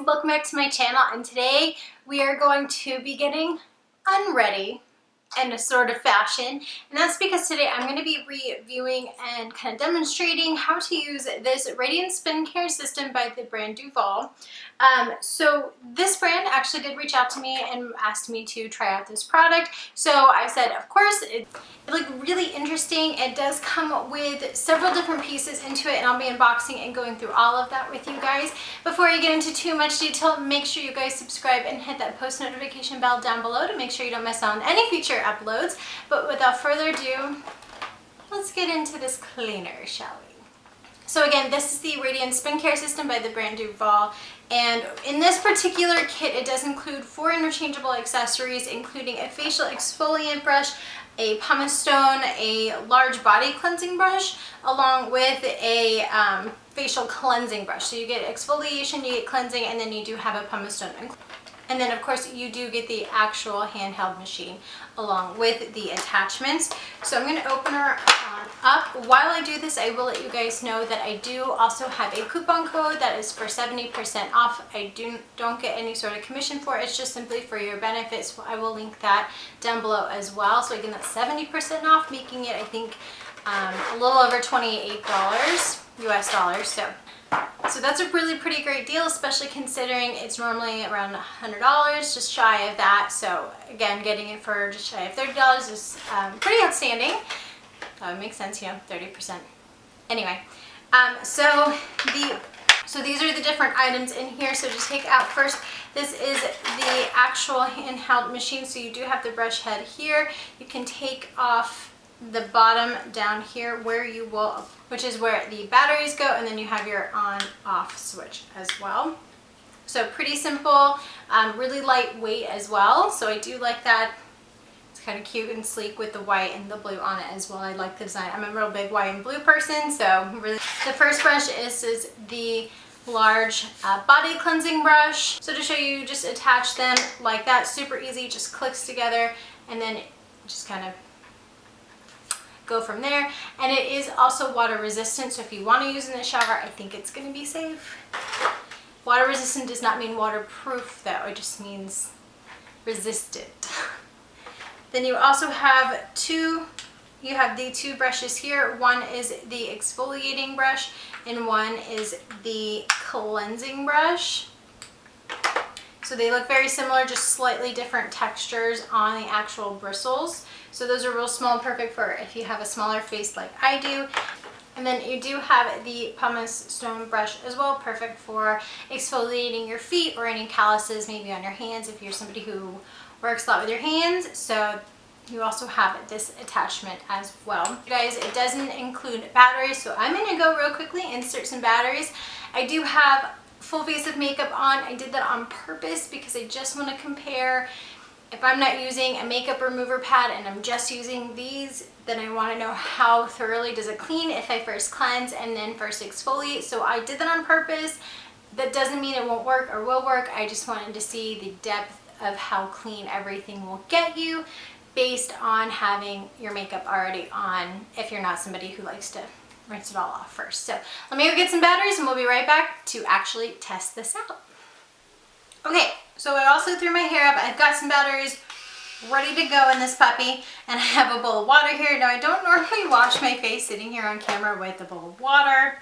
welcome back to my channel, and today we are going to be getting unready in a sort of fashion, and that's because today I'm going to be reviewing and kind of demonstrating how to use this Radiance Spin Care System by the brand Duvolle. So this brand actually did reach out to me and asked me to try out this product, so I said of course. It looked really interesting. It does come with several different pieces into it, and I'll be unboxing and going through all of that with you guys. Before I get into too much detail, make sure you guys subscribe and hit that post notification bell down below to make sure you don't miss out on any future uploads. But without further ado, let's get into this cleaner, shall we? So again, this is the Radiance Spin Care System by the brand Duvolle, and in this particular kit it does include 4 interchangeable accessories, including a facial exfoliant brush, a pumice stone, a large body cleansing brush, along with a facial cleansing brush. So you get exfoliation, you get cleansing, and then you do have a pumice stone. And then of course you do get the actual handheld machine along with the attachments. So I'm going to open her up. While I do this, I will let you guys know that I do also have a coupon code that is for 70% off. I don't get any sort of commission for it. It's just simply for your benefit. So I will link that down below as well. So again, that's 70% off, making it I think a little over $28 US dollars. So that's a really pretty great deal, especially considering it's normally around $100, just shy of that. So again, getting it for just shy of $30 is pretty outstanding. That would make sense, you know, 30%. Anyway, so these are the different items in here. So just take out first, this is the actual handheld machine. So you do have the brush head here. You can take off the bottom down here where you will, which is where the batteries go, and then you have your on off switch as well. So pretty simple, really lightweight as well, so I do like that. It's kind of cute and sleek with the white and the blue on it as well. I like the design. I'm a real big white and blue person, so really. The first brush is the large body cleansing brush. So to show you, just attach them like that, super easy, just clicks together, and then just kind of go from there. And it is also water resistant, so if you want to use it in the shower, I think it's going to be safe. Water resistant does not mean waterproof though, it just means resistant. Then you also have the two brushes here. One is the exfoliating brush and one is the cleansing brush. So they look very similar, just slightly different textures on the actual bristles. So those are real small, perfect for if you have a smaller face like I do. And then you do have the pumice stone brush as well, perfect for exfoliating your feet or any calluses maybe on your hands if you're somebody who works a lot with your hands. So you also have this attachment as well. You guys, it doesn't include batteries, so I'm going to go real quickly insert some batteries. I do have full face of makeup on. I did that on purpose because I just want to compare. If I'm not using a makeup remover pad and I'm just using these, then I want to know how thoroughly does it clean if I first cleanse and then first exfoliate. So I did that on purpose. That doesn't mean it won't work or will work. I just wanted to see the depth of how clean everything will get you based on having your makeup already on, if you're not somebody who likes to rinse it all off first. So let me go get some batteries and we'll be right back to actually test this out. Okay, so I also threw my hair up. I've got some batteries ready to go in this puppy, and I have a bowl of water here. Now I don't normally wash my face sitting here on camera with a bowl of water.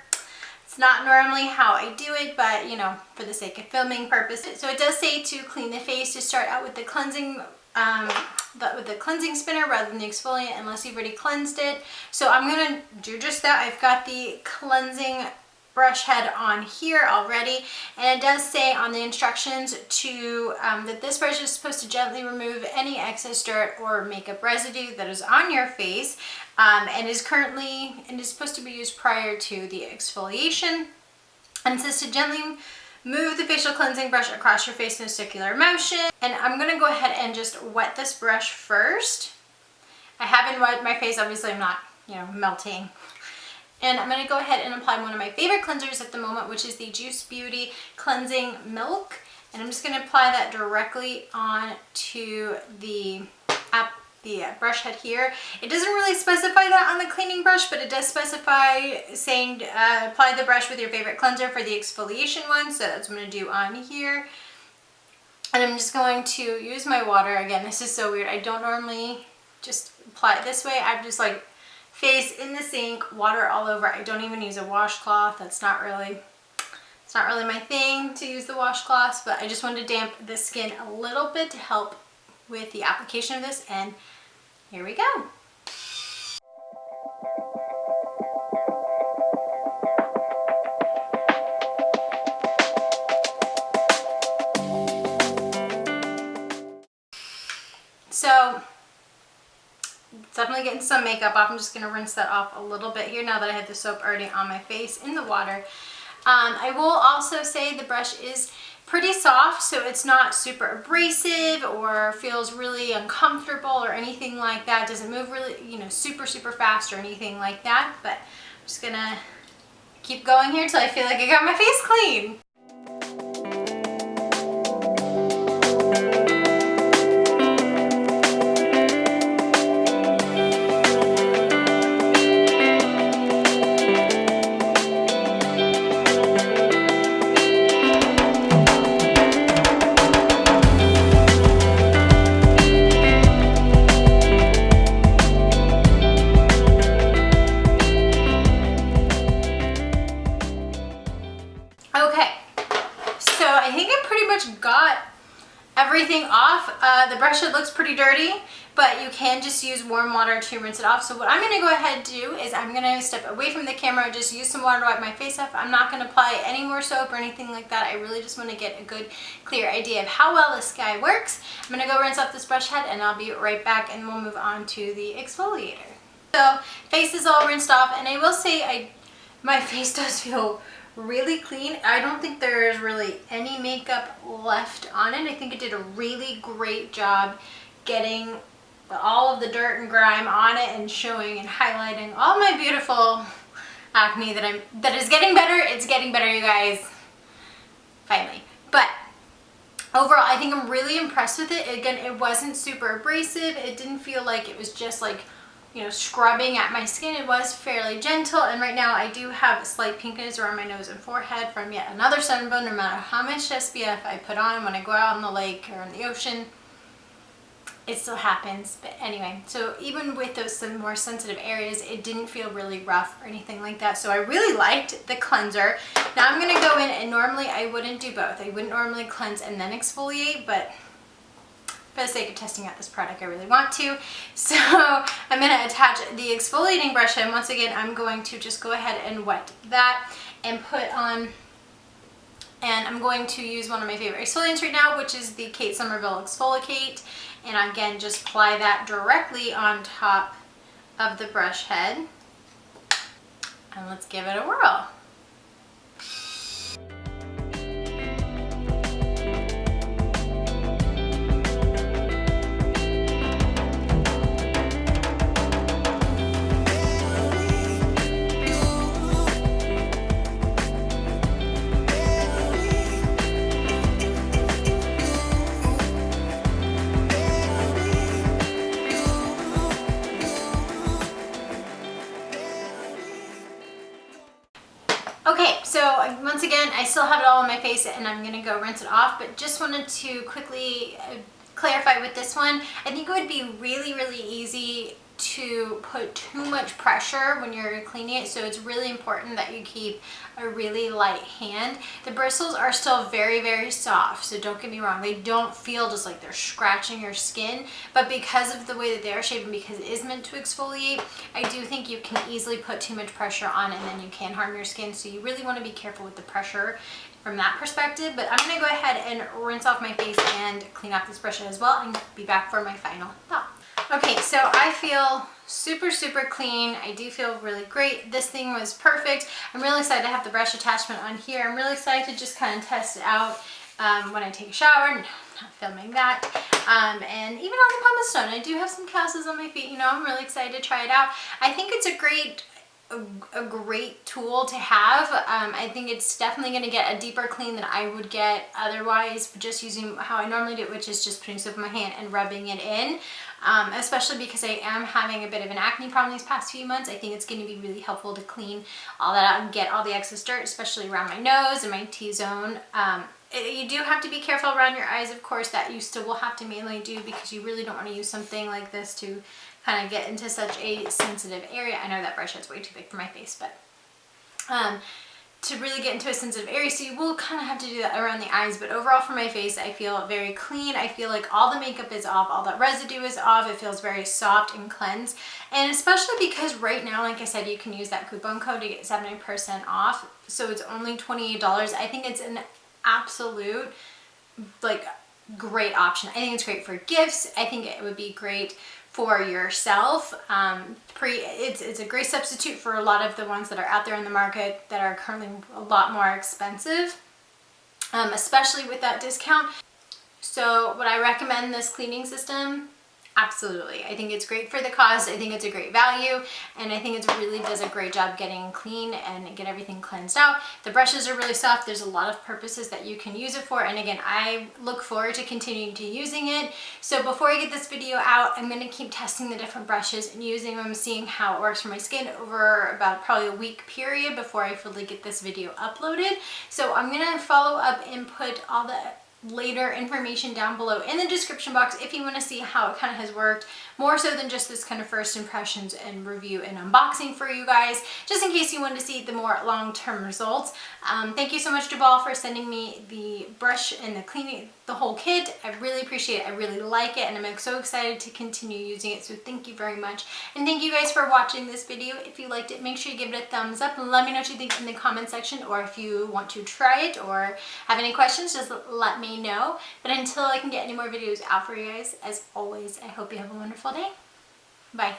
It's not normally how I do it, but you know, for the sake of filming purposes. So it does say to clean the face, to start out with the cleansing spinner rather than the exfoliant unless you've already cleansed it. So I'm gonna do just that. I've got the cleansing brush head on here already, and it does say on the instructions to that this brush is supposed to gently remove any excess dirt or makeup residue that is on your face, and is supposed to be used prior to the exfoliation, and it says to gently move the facial cleansing brush across your face in a circular motion. And I'm going to go ahead and just wet this brush first. I haven't wet my face, obviously I'm not, you know, melting. And I'm going to go ahead and apply one of my favorite cleansers at the moment, which is the Juice Beauty Cleansing Milk. And I'm just going to apply that directly on to the the brush head here. It doesn't really specify that on the cleaning brush, but it does specify saying apply the brush with your favorite cleanser for the exfoliation one. So that's what I'm going to do on here. And I'm just going to use my water. Again, this is so weird. I don't normally just apply it this way. I'm just like face in the sink, water all over. I don't even use a washcloth. It's not really my thing to use the washcloths, but I just wanted to damp the skin a little bit to help with the application of this, and here we go. So definitely getting some makeup off. I'm just going to rinse that off a little bit here now that I have the soap already on my face in the water. I will also say the brush is pretty soft, so it's not super abrasive or feels really uncomfortable or anything like that. It doesn't move really, super fast or anything like that, but I'm just gonna keep going here till I feel like I got my face clean. Got everything off. The brush head looks pretty dirty, but you can just use warm water to rinse it off. So what I'm going to go ahead and do is I'm going to step away from the camera, just use some water to wipe my face off. I'm not going to apply any more soap or anything like that. I really just want to get a good, clear idea of how well this guy works. I'm going to go rinse off this brush head and I'll be right back, and we'll move on to the exfoliator. So face is all rinsed off, and I will say my face does feel really clean. I don't think there's really any makeup left on it. I think it did a really great job getting all of the dirt and grime on it and showing and highlighting all my beautiful acne that is getting better. It's getting better, you guys, finally. But overall, I think I'm really impressed with it. Again, it wasn't super abrasive. It didn't feel like it was just like scrubbing at my skin. It was fairly gentle, and right now I do have a slight pinkness around my nose and forehead from yet another sunburn. No matter how much SPF I put on when I go out on the lake or in the ocean, it still happens. But anyway, so even with those some more sensitive areas, it didn't feel really rough or anything like that. So I really liked the cleanser. Now I'm going to go in, and normally I wouldn't do both. I wouldn't normally cleanse and then exfoliate, but for the sake of testing out this product, I really want to. So I'm going to attach the exfoliating brush, and once again, I'm going to just go ahead and wet that and put on, and I'm going to use one of my favorite exfoliants right now, which is the Kate Somerville Exfoliate. And again, just apply that directly on top of the brush head. And let's give it a whirl. Okay, so once again, I still have it all on my face, and I'm gonna go rinse it off, but just wanted to quickly clarify with this one. I think it would be really, really easy to put too much pressure when you're cleaning it, so it's really important that you keep a really light hand. The bristles are still very, very soft, so don't get me wrong, they don't feel just like they're scratching your skin, but because of the way that they are shaped and because it is meant to exfoliate, I do think you can easily put too much pressure on it, and then you can harm your skin. So you really want to be careful with the pressure from that perspective. But I'm going to go ahead and rinse off my face and clean off this brush as well, and be back for my final thought. Okay, so I feel super, super clean. I do feel really great. This thing was perfect. I'm really excited to have the brush attachment on here. I'm really excited to just kind of test it out when I take a shower. Not filming that. And even on the pumice stone, I do have some calluses on my feet. I'm really excited to try it out. I think it's a great a great tool to have. I think it's definitely going to get a deeper clean than I would get otherwise, just using how I normally do it, which is just putting soap in my hand and rubbing it in. Especially because I am having a bit of an acne problem these past few months. I think it's going to be really helpful to clean all that out and get all the excess dirt, especially around my nose and my T-zone. You do have to be careful around your eyes, of course, that you still will have to mainly do, because you really don't want to use something like this to kind of get into such a sensitive area. I know that brush is way too big for my face, but to really get into a sensitive area, so you will kind of have to do that around the eyes. But overall for my face, I feel very clean. I feel like all the makeup is off, all that residue is off. It feels very soft and cleansed. And especially because right now, like I said, you can use that coupon code to get 70% off. So it's only $28. I think it's an absolute great option. I think it's great for gifts. I think it would be great for yourself. It's a great substitute for a lot of the ones that are out there in the market that are currently a lot more expensive, especially with that discount. So would I recommend this cleaning system? Absolutely. I think it's great for the cost. I think it's a great value, and I think it really does a great job getting clean and get everything cleansed out. The brushes are really soft. There's a lot of purposes that you can use it for, and again, I look forward to continuing to using it. So before I get this video out, I'm going to keep testing the different brushes and using them, seeing how it works for my skin over about probably a week period before I fully get this video uploaded. So I'm going to follow up and put all the later information down below in the description box if you want to see how it kind of has worked, more so than just this kind of first impressions and review and unboxing for you guys, just in case you want to see the more long-term results. Thank you so much, Duvolle, for sending me the brush and the cleaning, the whole kit. I really appreciate it. I really like it, and I'm so excited to continue using it, so thank you very much. And thank you guys for watching this video. If you liked it, make sure you give it a thumbs up and let me know what you think in the comment section, or if you want to try it or have any questions, just let me know. But until I can get any more videos out for you guys, as always, I hope you have a wonderful day. Bye.